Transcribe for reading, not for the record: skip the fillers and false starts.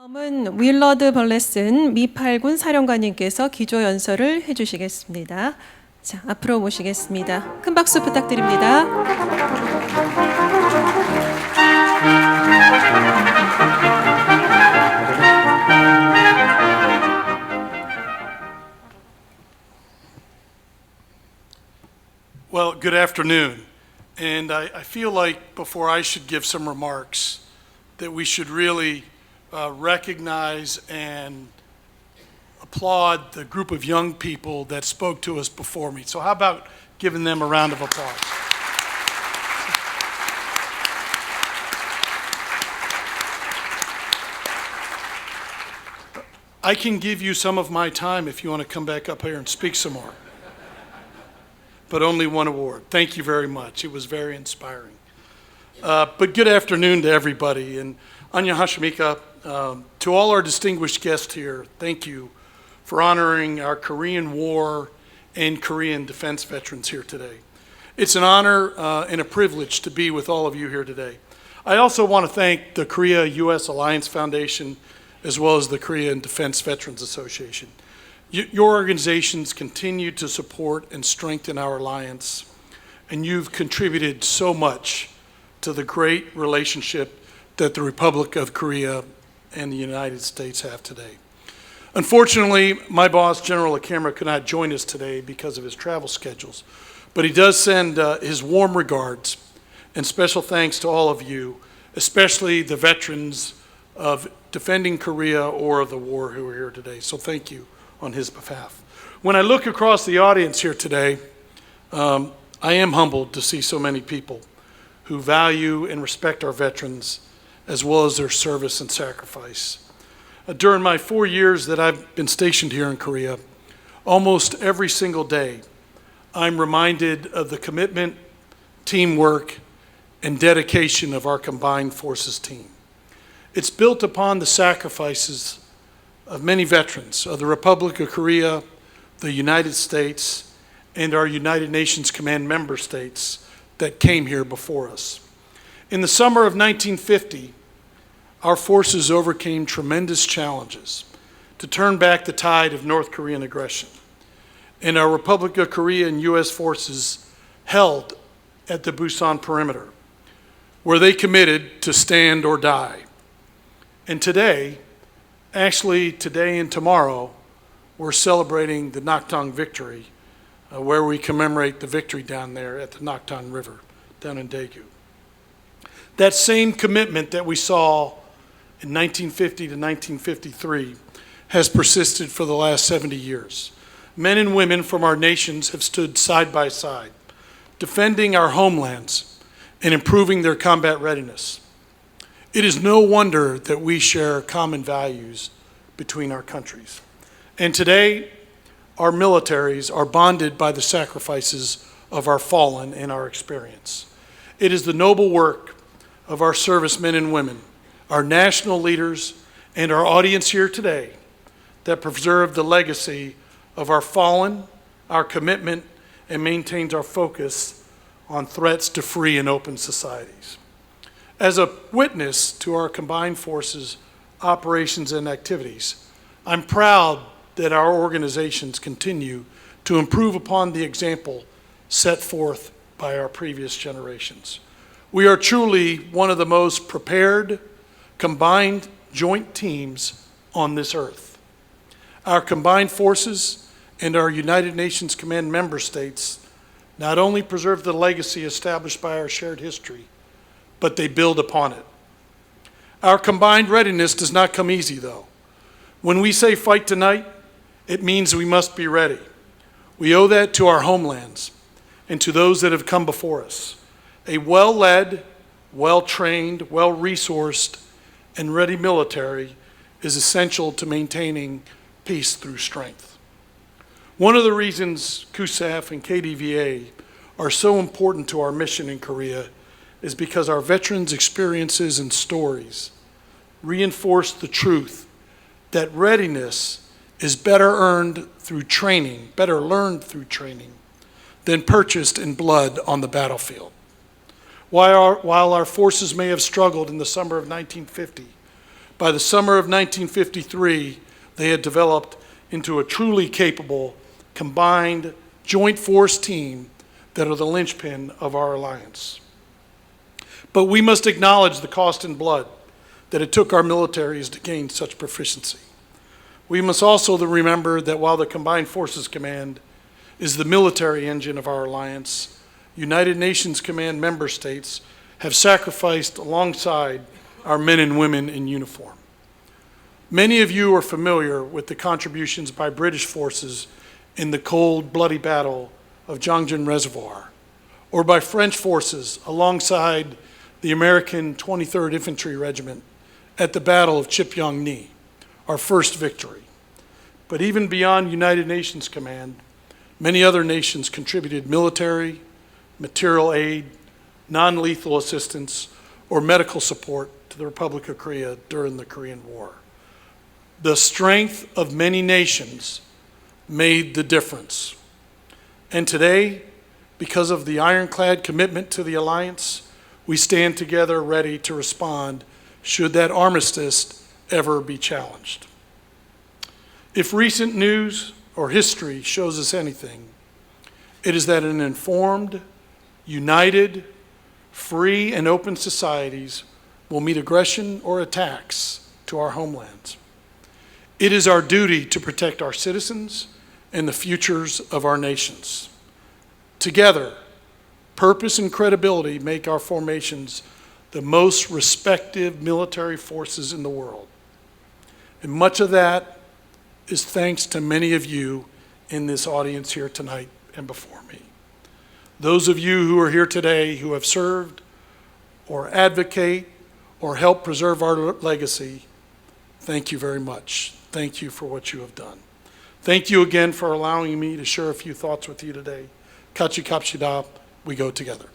다음은 윌러드 벌레슨 미 8군 사령관님께서 기조연설을 해주시겠습니다. 자, 앞으로 모시겠습니다. 큰 박수 부탁드립니다. Well, good afternoon. And I feel like before I should give some remarks that we should really recognize and applaud the group of young people that spoke to us before me. So how about giving them a round of applause? I can give you some of my time if you want to come back up here and speak some more. But only one award. Thank you very much. It was very inspiring. But good afternoon to everybody. And 안녕하십니까. To all our distinguished guests here, thank you for honoring our Korean War and Korean defense veterans here today. It's an honor and a privilege to be with all of you here today. I also want to thank the Korea-U.S. Alliance Foundation as well as the Korean Defense Veterans Association. Your organizations continue to support and strengthen our alliance, and you've contributed so much to the great relationship that the Republic of Korea and the United States have today. Unfortunately, my boss, General LaCamera, could not join us today because of his travel schedules, but he does send his warm regards and special thanks to all of you, especially the veterans of defending Korea or of the war who are here today. So thank you on his behalf. When I look across the audience here today, I am humbled to see so many people who value and respect our veterans as well as their service and sacrifice. During my 4 years that I've been stationed here in Korea, almost every single day, I'm reminded of the commitment, teamwork, and dedication of our combined forces team. It's built upon the sacrifices of many veterans of the Republic of Korea, the United States, and our United Nations Command member states that came here before us. In the summer of 1950, our forces overcame tremendous challenges to turn back the tide of North Korean aggression. And our Republic of Korea and U.S. forces held at the Busan perimeter, where they committed to stand or die. And today and tomorrow, we're celebrating the Nakdong victory, where we commemorate the victory down there at the Nakdong River, down in Daegu. That same commitment that we saw in 1950 to 1953 has persisted for the last 70 years. Men and women from our nations have stood side by side, defending our homelands and improving their combat readiness. It is no wonder that we share common values between our countries. And today, our militaries are bonded by the sacrifices of our fallen and our experience. It is the noble work of our servicemen and women, our national leaders, and our audience here today that preserve the legacy of our fallen, our commitment, and maintains our focus on threats to free and open societies. As a witness to our combined forces, operations, and activities, I'm proud that our organizations continue to improve upon the example set forth by our previous generations. We are truly one of the most prepared, combined joint teams on this earth. Our combined forces and our United Nations Command member states not only preserve the legacy established by our shared history, but they build upon it. Our combined readiness does not come easy, though. When we say fight tonight, it means we must be ready. We owe that to our homelands and to those that have come before us. A well-led, well-trained, well-resourced, and ready military is essential to maintaining peace through strength. One of the reasons CUSAF and KDVA are so important to our mission in Korea is because our veterans' experiences and stories reinforce the truth that readiness is better learned through training, than purchased in blood on the battlefield. While our forces may have struggled in the summer of 1950, By the summer of 1953, they had developed into a truly capable, combined, joint force team that are the linchpin of our alliance. But we must acknowledge the cost in blood that it took our militaries to gain such proficiency. We must also remember that while the Combined Forces Command is the military engine of our alliance, United Nations Command member states have sacrificed alongside our men and women in uniform. Many of you are familiar with the contributions by British forces in the cold, bloody battle of Zhangjiang Reservoir, or by French forces alongside the American 23rd Infantry Regiment at the Battle of Chip-Yong-Ni, our first victory. But even beyond United Nations Command, many other nations contributed military, material aid, non-lethal assistance, or medical support to the Republic of Korea during the Korean War. The strength of many nations made the difference. And today, because of the ironclad commitment to the alliance, we stand together ready to respond should that armistice ever be challenged. If recent news or history shows us anything, it is that in informed, united, free, and open societies will meet aggression or attacks to our homelands. It is our duty to protect our citizens and the futures of our nations. Together, purpose and credibility make our formations the most respected military forces in the world. And much of that is thanks to many of you in this audience here tonight and before me. Those of you who are here today who have served or advocate or help preserve our legacy, thank you very much. Thank you for what you have done. Thank you again for allowing me to share a few thoughts with you today. Kachi kapshida, we go together.